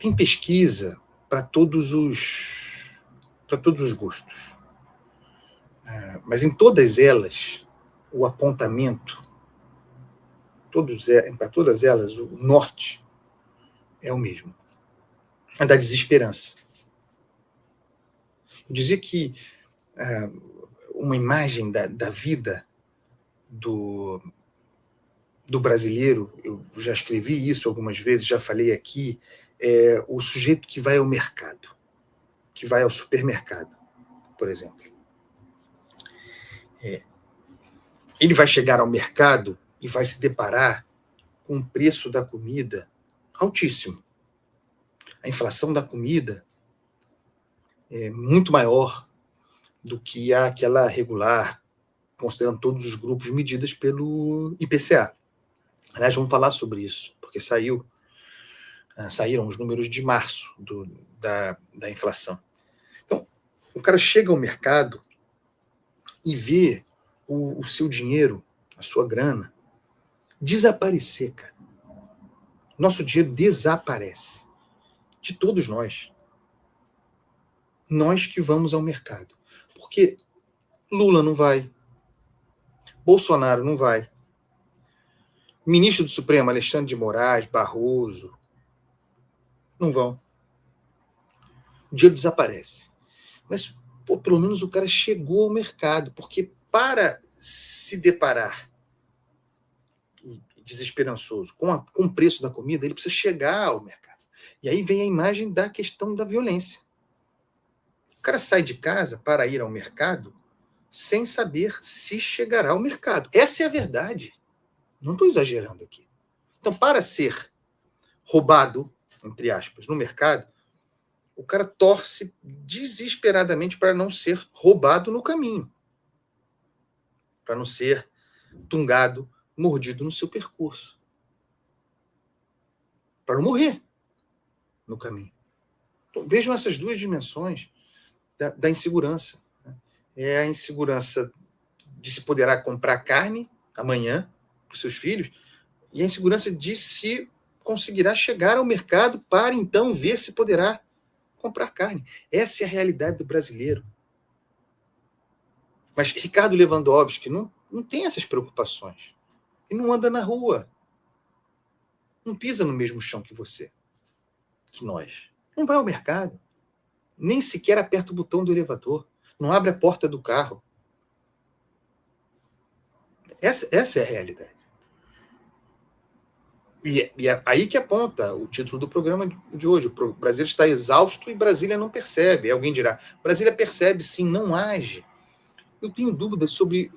Tem pesquisa para todos os gostos. Mas em todas elas, o apontamento, para todas elas, o norte é o mesmo. É da desesperança. Eu dizia que uma imagem da vida do brasileiro, eu já escrevi isso algumas vezes, já falei aqui, é o sujeito que vai ao mercado, que vai ao supermercado, por exemplo. Ele vai chegar ao mercado e vai se deparar com o preço da comida altíssimo. A inflação da comida é muito maior do que aquela regular, considerando todos os grupos medidas pelo IPCA. Aliás, vamos falar sobre isso, porque saíram os números de março da inflação. Então, o cara chega ao mercado e vê o seu dinheiro, a sua grana, desaparecer, cara. Nosso dinheiro desaparece. De todos nós. Nós que vamos ao mercado. Porque Lula não vai. Bolsonaro não vai. Ministro do Supremo, Alexandre de Moraes, Barroso, não vão. O dinheiro desaparece. Mas, pelo menos o cara chegou ao mercado, porque para se deparar desesperançoso com o preço da comida, ele precisa chegar ao mercado. E aí vem a imagem da questão da violência. O cara sai de casa para ir ao mercado sem saber se chegará ao mercado. Essa é a verdade. Não estou exagerando aqui. Então, para ser roubado, entre aspas, no mercado, o cara torce desesperadamente para não ser roubado no caminho. Para não ser tungado, mordido no seu percurso. Para não morrer no caminho. Então, vejam essas duas dimensões da insegurança. É a insegurança de se poderá comprar carne amanhã para os seus filhos e a insegurança de se conseguirá chegar ao mercado para então ver se poderá comprar carne. Essa é a realidade do brasileiro. Mas Ricardo Lewandowski não tem essas preocupações. Ele não anda na rua. Não pisa no mesmo chão que você, que nós. Não vai ao mercado. Nem sequer aperta o botão do elevador. Não abre a porta do carro. Essa é a realidade. E é aí que aponta o título do programa de hoje. O Brasil está exausto e Brasília não percebe. Alguém dirá, Brasília percebe sim, não age. Eu tenho dúvidas sobre,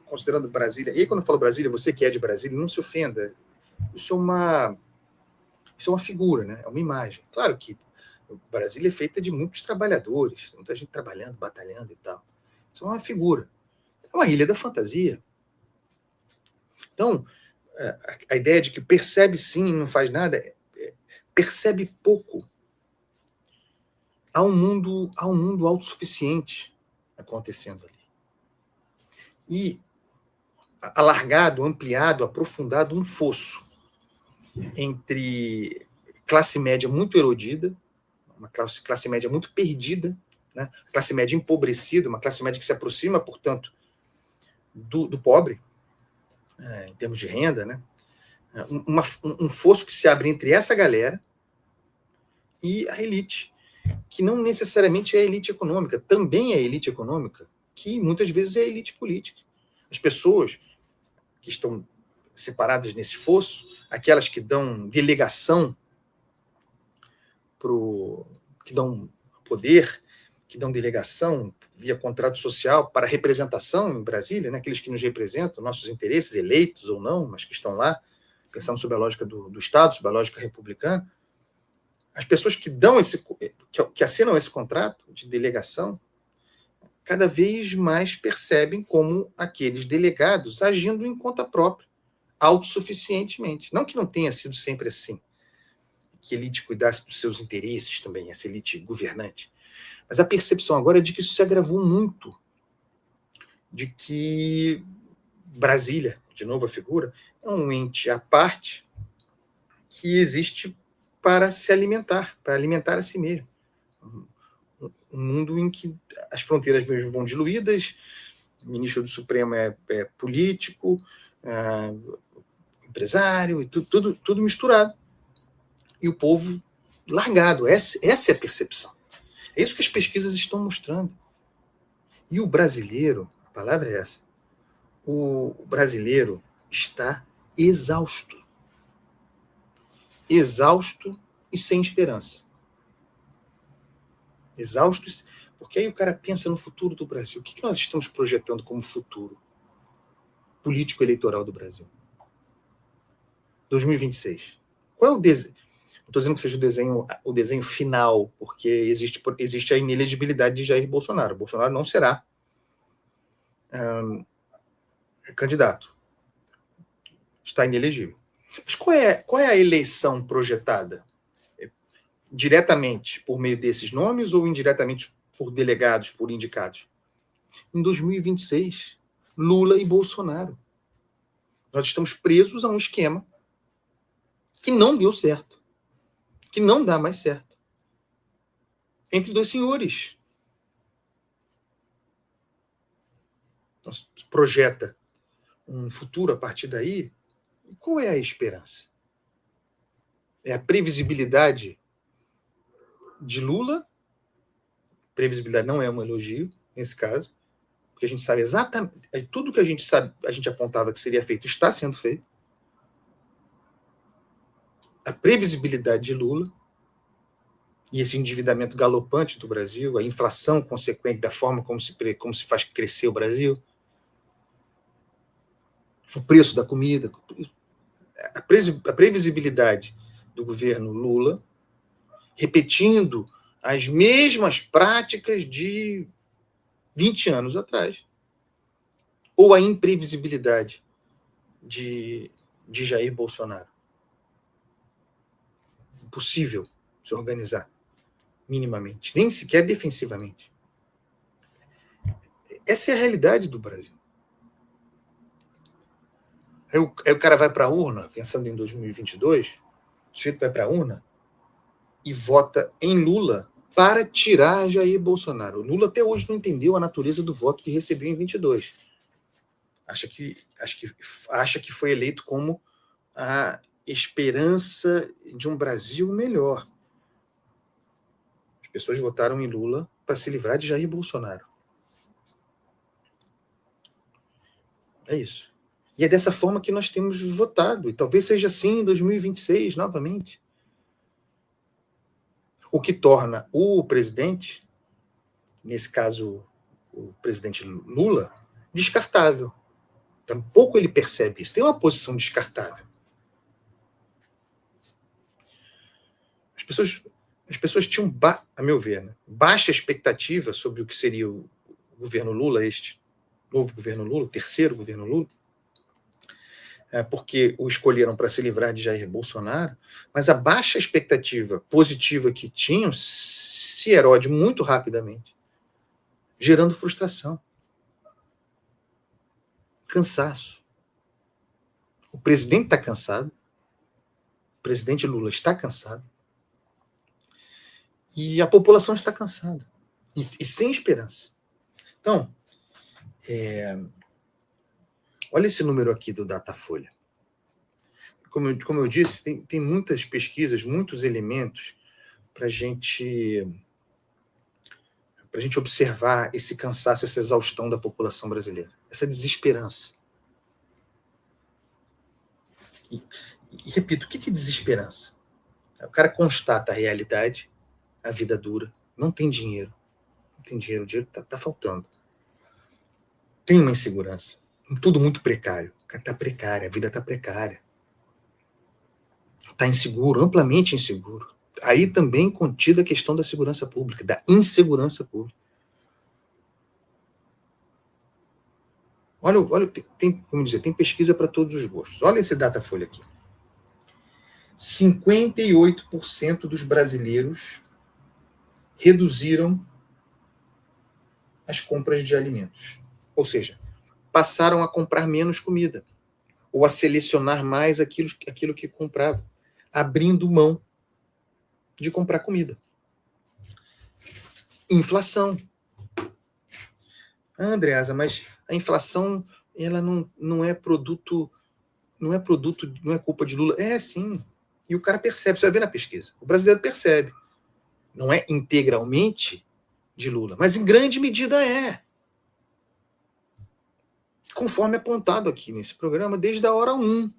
considerando Brasília, e aí quando eu falo Brasília, você que é de Brasília, não se ofenda. Isso é uma figura, né? É uma imagem. Claro que Brasília é feita de muitos trabalhadores, muita gente trabalhando, batalhando e tal. Isso é uma figura. É uma ilha da fantasia. Então, a ideia de que percebe sim e não faz nada, percebe pouco. Há um mundo autossuficiente acontecendo ali. E alargado, ampliado, aprofundado um fosso entre classe média muito erodida, uma classe média muito perdida, né? Classe média empobrecida, uma classe média que se aproxima, portanto, do pobre, em termos de renda, né? Um fosso que se abre entre essa galera e a elite, que não necessariamente é a elite econômica, também é a elite econômica, que muitas vezes é a elite política. As pessoas que estão separadas nesse fosso, aquelas que dão delegação que dão poder, que dão delegação via contrato social para representação em Brasília, né? Aqueles que nos representam, nossos interesses, eleitos ou não, mas que estão lá, pensando sobre a lógica do Estado, sobre a lógica republicana. As pessoas que que assinam esse contrato de delegação, cada vez mais percebem como aqueles delegados agindo em conta própria, autossuficientemente. Não que não tenha sido sempre assim, que a elite cuidasse dos seus interesses também, essa elite governante. Mas a percepção agora é de que isso se agravou muito, de que Brasília, de novo a figura, é um ente à parte que existe para se alimentar, para alimentar a si mesmo. Um mundo em que as fronteiras mesmo vão diluídas, o ministro do Supremo é político, empresário, e tudo misturado. E o povo largado. Essa é a percepção. É isso que as pesquisas estão mostrando. E o brasileiro, a palavra é essa, o brasileiro está exausto. Exausto e sem esperança. Exausto, porque aí o cara pensa no futuro do Brasil. O que nós estamos projetando como futuro político eleitoral do Brasil? 2026. Qual é o desenho? Não estou dizendo que seja o desenho final, porque existe a inelegibilidade de Jair Bolsonaro. Bolsonaro não será candidato. Está inelegível. Mas qual é a eleição projetada? Diretamente por meio desses nomes ou indiretamente por delegados, por indicados? Em 2026, Lula e Bolsonaro. Nós estamos presos a um esquema que não deu certo, que não dá mais certo, entre dois senhores. Projeta um futuro a partir daí. Qual é a esperança? É a previsibilidade de Lula. Previsibilidade não é um elogio nesse caso, porque a gente sabe exatamente tudo que a gente apontava que seria feito está sendo feito. A previsibilidade de Lula e esse endividamento galopante do Brasil, a inflação consequente da forma como se faz crescer o Brasil, o preço da comida, a previsibilidade do governo Lula, repetindo as mesmas práticas de 20 anos atrás, ou a imprevisibilidade de Jair Bolsonaro. Impossível se organizar minimamente, nem sequer defensivamente. Essa é a realidade do Brasil. Aí o cara vai para a urna, pensando em 2022, o sujeito vai para a urna e vota em Lula para tirar Jair Bolsonaro. O Lula até hoje não entendeu a natureza do voto que recebeu em 22. Acha que foi eleito como a esperança de um Brasil melhor. As pessoas votaram em Lula para se livrar de Jair Bolsonaro. É isso. E é dessa forma que nós temos votado. E talvez seja assim em 2026, novamente. O que torna o presidente, nesse caso o presidente Lula, descartável. Tampouco ele percebe isso. Tem uma posição descartável. As pessoas tinham, a meu ver, né, baixa expectativa sobre o que seria o governo Lula, este novo governo Lula, o terceiro governo Lula, porque o escolheram para se livrar de Jair Bolsonaro, mas a baixa expectativa positiva que tinham se erode muito rapidamente, gerando frustração, cansaço. O presidente está cansado, o presidente Lula está cansado, e a população está cansada, e sem esperança. Então, olha esse número aqui do Datafolha. Como eu disse, tem muitas pesquisas, muitos elementos para a gente observar esse cansaço, essa exaustão da população brasileira, essa desesperança. E repito, o que é desesperança? O cara constata a realidade, a vida dura, não tem dinheiro, o dinheiro está faltando. Tem uma insegurança, tudo muito precário. O cara está precário, a vida está precária. Está inseguro, amplamente inseguro. Aí também contida a questão da segurança pública, da insegurança pública. Olha, tem pesquisa para todos os gostos. Olha esse Datafolha aqui. 58% dos brasileiros reduziram as compras de alimentos. Ou seja, passaram a comprar menos comida, ou a selecionar mais aquilo que compravam, abrindo mão de comprar comida. Inflação. Andreasa, mas a inflação ela não é produto, não é culpa de Lula. É sim. E o cara percebe, você vai ver na pesquisa. O brasileiro percebe. Não é integralmente de Lula, mas em grande medida é. Conforme apontado aqui nesse programa, desde a hora 1.